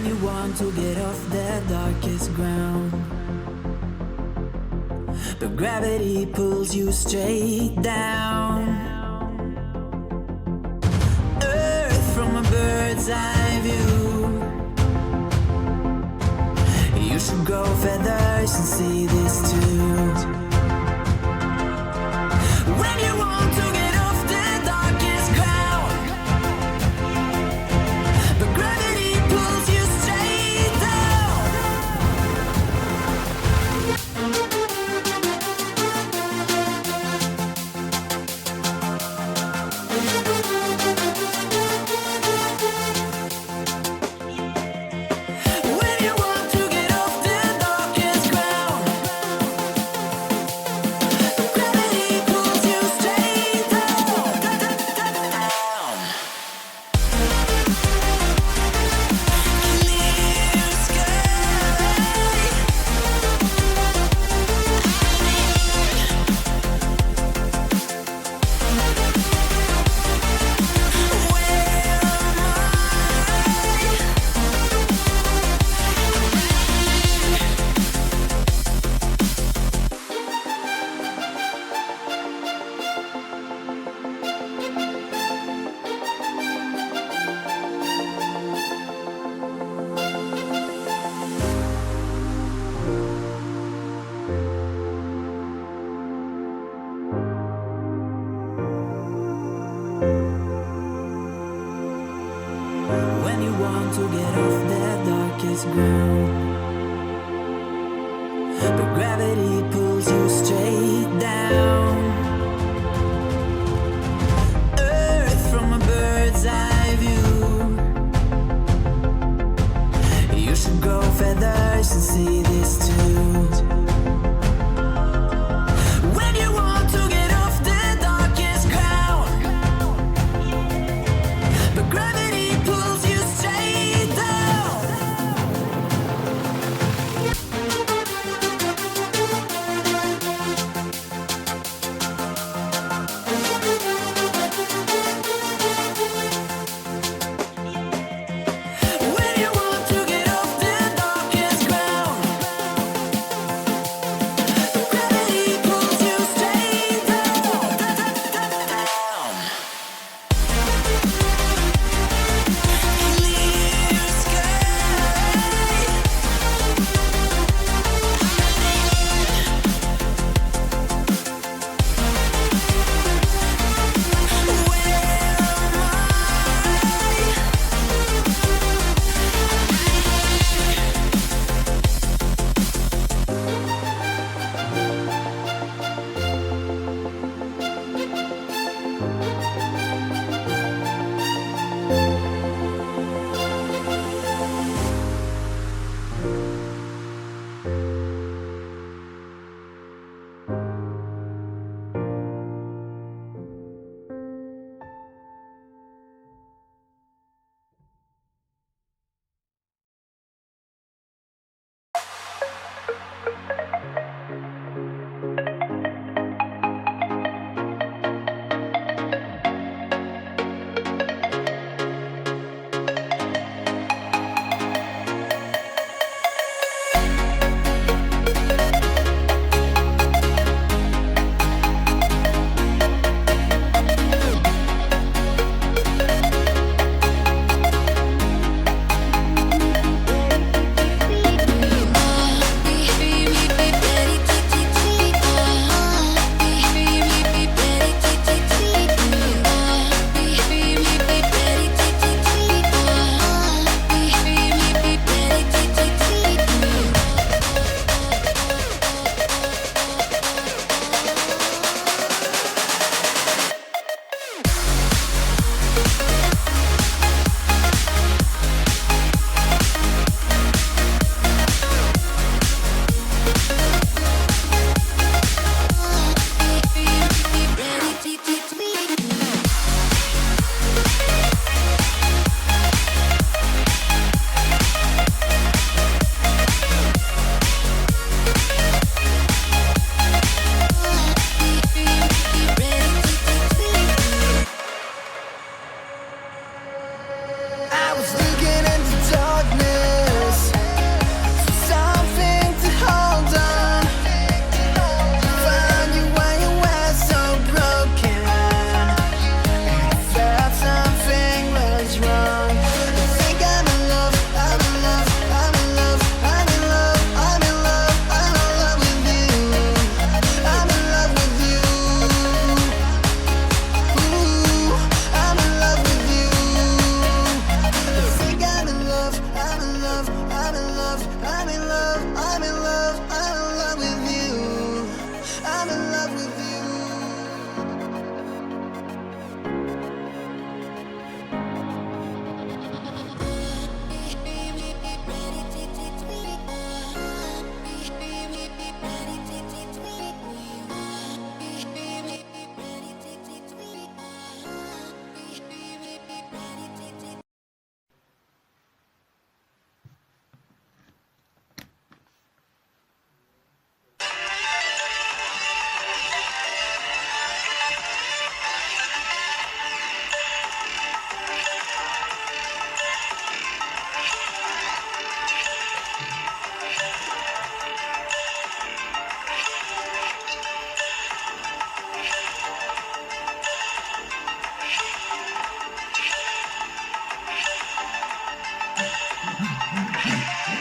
When you want to get off the darkest ground, but gravity pulls you straight down. Earth from a bird's eye view. You should grow feathers and see this too. When you want to get off the darkest ground, but gravity pulls you straight down. When you want to get off the darkest ground, but gravity pulls you straight down. Clear sky. When you want to get off the darkest ground, but gravity pulls you straight down.